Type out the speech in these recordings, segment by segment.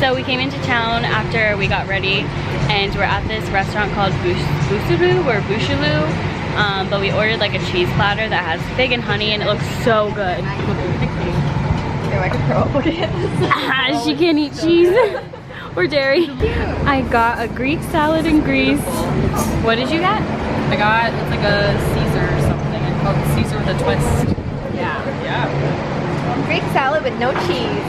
So we came into town after we got ready, and we're at this restaurant called Bouchalou or Bouchalou. But we ordered like a cheese platter that has fig and honey, and it looks so good. Ew, I could throw up looking at this. She can't eat cheese or dairy. I got a Greek salad in Greece. What did you get? I got, it's like a Caesar or something. It's called Caesar with a twist. Yeah. Greek salad with no cheese.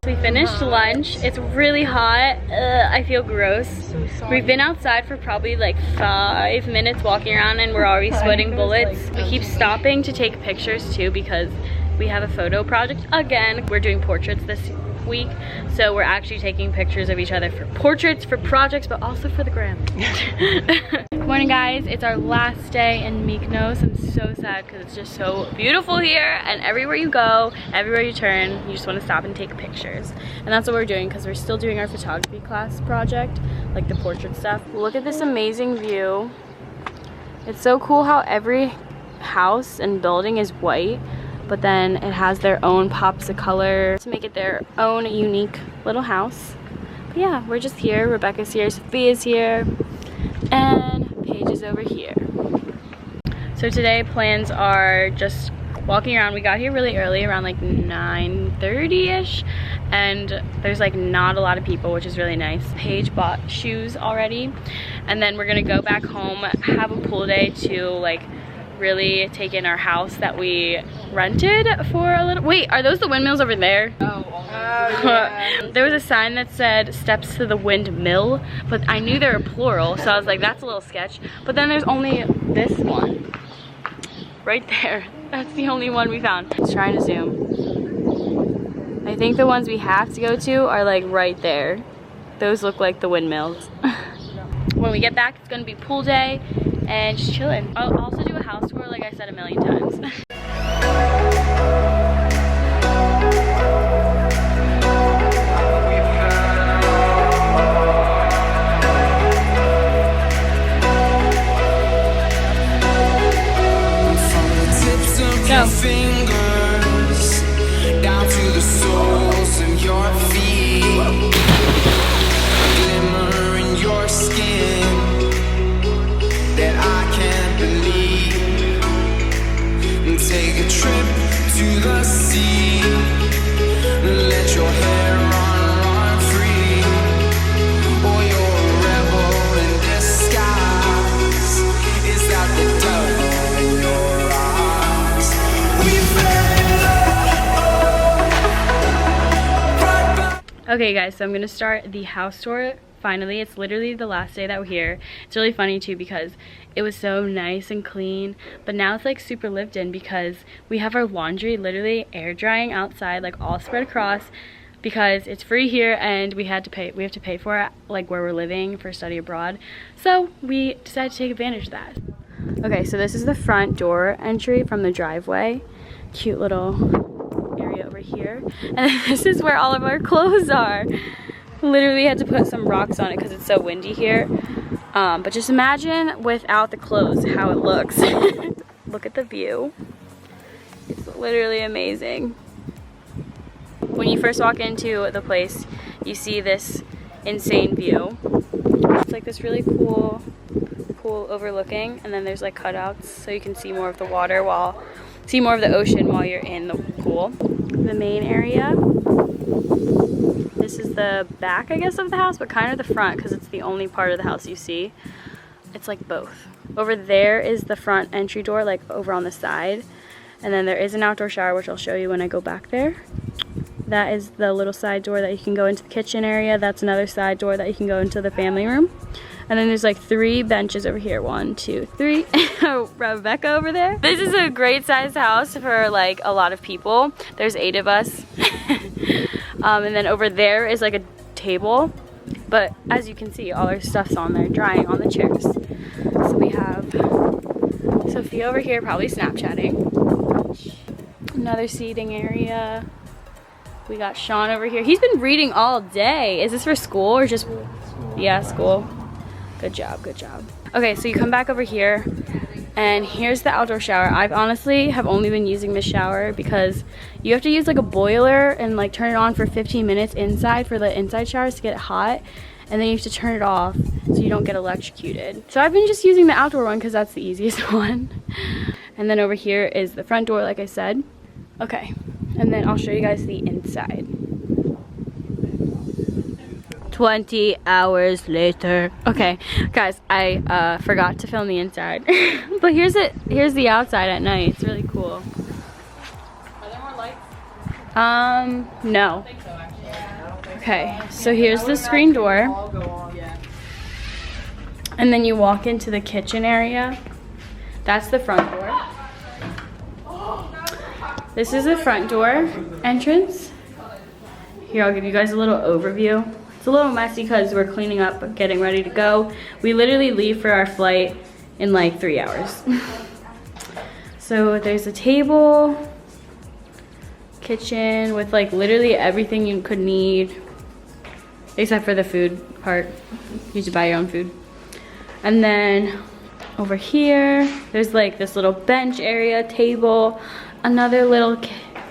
We finished lunch. It's really hot. I feel gross. We've been outside for probably like 5 minutes walking around and we're already sweating bullets. We keep stopping to take pictures too because we have a photo project again. We're doing portraits this week, so we're actually taking pictures of each other for portraits, for projects, but also for the gram. Good morning, guys. It's our last day in Mykonos. I'm so sad because it's just so beautiful here, and everywhere you go, everywhere you turn, you just want to stop and take pictures. And that's what we're doing because we're still doing our photography class project, like the portrait stuff. Look at this amazing view. It's so cool how every house and building is white, but then it has their own pops of color to make it their own unique little house. But yeah, we're just here. Rebecca's here, Sophia's here, and Paige is over here. So today plans are just walking around. We got here really early, around like 9:30ish, and there's like not a lot of people, which is really nice. Paige bought shoes already, and then we're gonna go back home, have a pool day to like really take in our house that we rented for a little. Wait, are those the windmills over there? Oh yeah. There was a sign that said steps to the windmill, but I knew they were plural, so I was like, that's a little sketch. But then there's only this one right there. That's the only one we found. Let's try to zoom. I think the ones we have to go to are like right there. Those look like the windmills. When we get back, it's gonna be pool day and just chilling. I'll also do a house tour, like I said a million times. Go. Fingers down to the soles of your feet, a glimmer in your skin that I can't believe. And take a trip to the sea, let your hair run free. Or you're a rebel in disguise. Is that the devil in your eyes? We fell in love. Okay guys, so I'm gonna start the house tour. Finally, it's literally the last day that we're here. It's really funny too because it was so nice and clean, but now it's like super lived in because we have our laundry literally air drying outside, like all spread across, because it's free here and we have to pay for it, like where we're living for study abroad. So we decided to take advantage of that. Okay, so this is the front door entry from the driveway. Cute little area over here. And this is where all of our clothes are. Literally had to put some rocks on it because it's so windy here. But just imagine without the clothes how it looks. Look at the view. It's literally amazing. When you first walk into the place, you see this insane view. It's like this really cool pool overlooking, and then there's like cutouts so you can see more of the water see more of the ocean while you're in the pool. The main area. This is the back, I guess, of the house, but kind of the front because it's the only part of the house you see. It's like both. Over there is the front entry door, like over on the side. And then there is an outdoor shower, which I'll show you when I go back there. That is the little side door that you can go into the kitchen area. That's another side door that you can go into the family room. And then there's like 3 benches over here. 1, 2, 3. Rebecca over there. This is a great sized house for like a lot of people. There's 8 of us. And then over there is like a table. But as you can see, all our stuff's on there, drying on the chairs. So we have Sophia over here, probably Snapchatting. Another seating area. We got Sean over here. He's been reading all day. Is this for school or just... Yeah, school. Good job, good job. Okay, so you come back over here, and here's the outdoor shower. I've honestly have only been using this shower because you have to use like a boiler and like turn it on for 15 minutes inside for the inside showers to get it hot, and then you have to turn it off so you don't get electrocuted. So I've been just using the outdoor one because that's the easiest one. And then over here is the front door, like I said. Okay, and then I'll show you guys the inside. 20 hours later. Okay, guys, I forgot to film the inside. But here's the outside at night. It's really cool. Are there more lights? No. I think so, actually. Okay, so here's the screen door. Yeah. And then you walk into the kitchen area. That's the front door. This is the front door entrance. Here, I'll give you guys a little overview. It's a little messy because we're cleaning up but getting ready to go. We literally leave for our flight in like 3 hours. So there's a table, kitchen with like literally everything you could need except for the food part. You should buy your own food. And then over here, there's like this little bench area, table, another little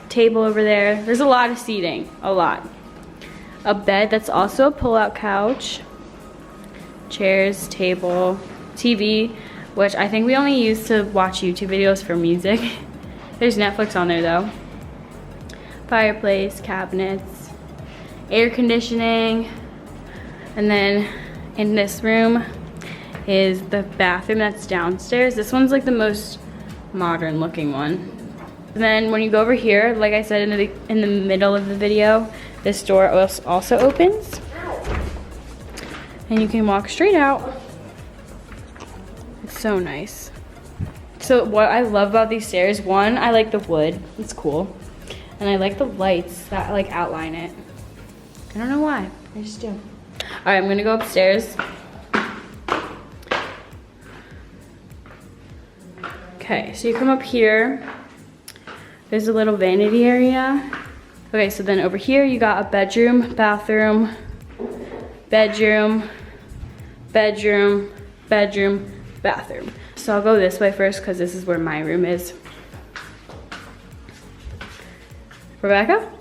table over there. There's a lot of seating, a lot. A bed that's also a pull-out couch, chairs, table, TV, which I think we only use to watch YouTube videos for music. There's Netflix on there though. Fireplace, cabinets, air conditioning, and then in this room is the bathroom that's downstairs. This one's like the most modern looking one. And then when you go over here, like I said in the middle of the video, this door also opens, and you can walk straight out. It's so nice. So what I love about these stairs, one, I like the wood, it's cool, and I like the lights that like outline it. I don't know why, I just do. All right, I'm gonna go upstairs. Okay, so you come up here. There's a little vanity area. Okay, so then over here you got a bedroom, bathroom, bedroom, bedroom, bedroom, bathroom. So I'll go this way first because this is where my room is. Rebecca?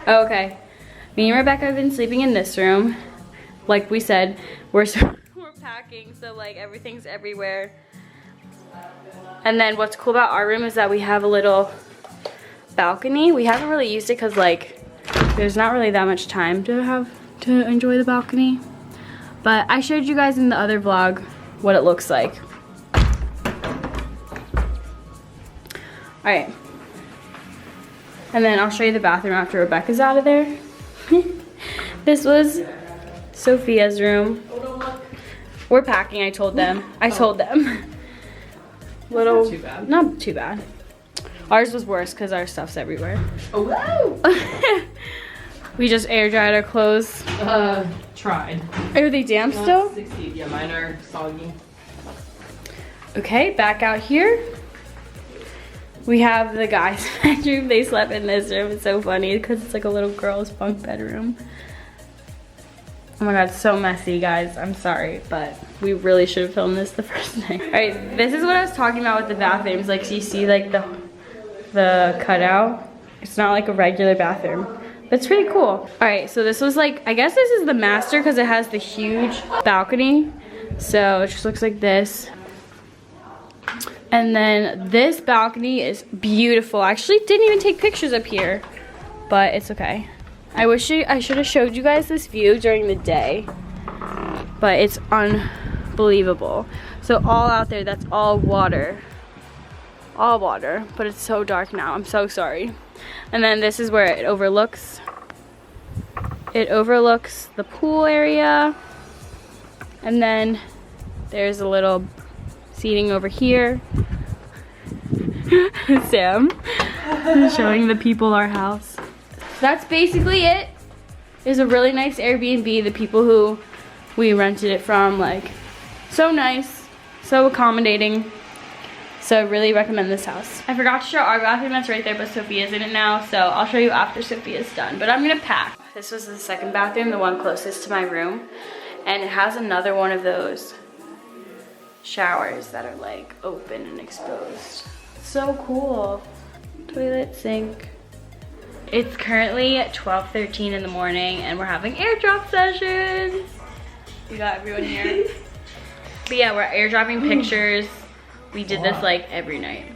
Oh, okay. Me and Rebecca have been sleeping in this room. Like we said, we're packing, so like everything's everywhere. And then what's cool about our room is that we have a little balcony. We haven't really used it because like there's not really that much time to enjoy the balcony, but I showed you guys in the other vlog what it looks like. All right, and then I'll show you the bathroom after Rebecca's out of there. This was Sophia's room. We're packing. I told them. Little, not too bad. Ours was worse because our stuff's everywhere. Oh, wow. We just air dried our clothes. Tried. Are they damp still? 60. Yeah, mine are soggy. Okay, back out here. We have the guys' bedroom. They slept in this room. It's so funny because it's like a little girl's bunk bedroom. Oh my god, so messy, guys. I'm sorry, but we really should have filmed this the first night. All right, this is what I was talking about with the bathrooms. Like, so you see like the cutout. It's not like a regular bathroom. That's pretty cool. All right, so this was like, I guess this is the master because it has the huge balcony. So it just looks like this. And then this balcony is beautiful. I actually didn't even take pictures up here, but it's okay. I wish I should have showed you guys this view during the day, but it's unbelievable. So all out there, that's all water. All water, but it's so dark now. I'm so sorry. And then this is where it overlooks. It overlooks the pool area. And then there's a little seating over here. Sam showing the people our house. That's basically it. It's a really nice Airbnb. The people who we rented it from, like, so nice, so accommodating. So I really recommend this house. I forgot to show our bathroom that's right there, but Sophia's in it now, so I'll show you after Sophia's done. But I'm gonna pack. This was the second bathroom, the one closest to my room, and it has another one of those showers that are like open and exposed. So cool. Toilet, sink. It's currently 12:13 in the morning and we're having airdrop sessions. We got everyone here. But yeah, we're airdropping pictures. We did this like every night.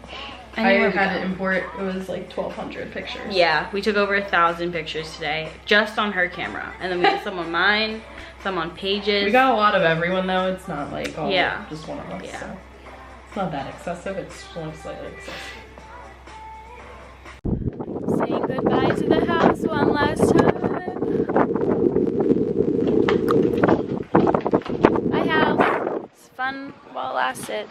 I had to import, it was like 1,200 pictures. Yeah, we took over 1,000 pictures today just on her camera. And then we had some on mine, some on Paige's. We got a lot of everyone though. It's not like all just one of us. Yeah. So it's not that excessive. It's just slightly excessive. Saying goodbye to the house one last time. Bye, house. It's fun while it lasted.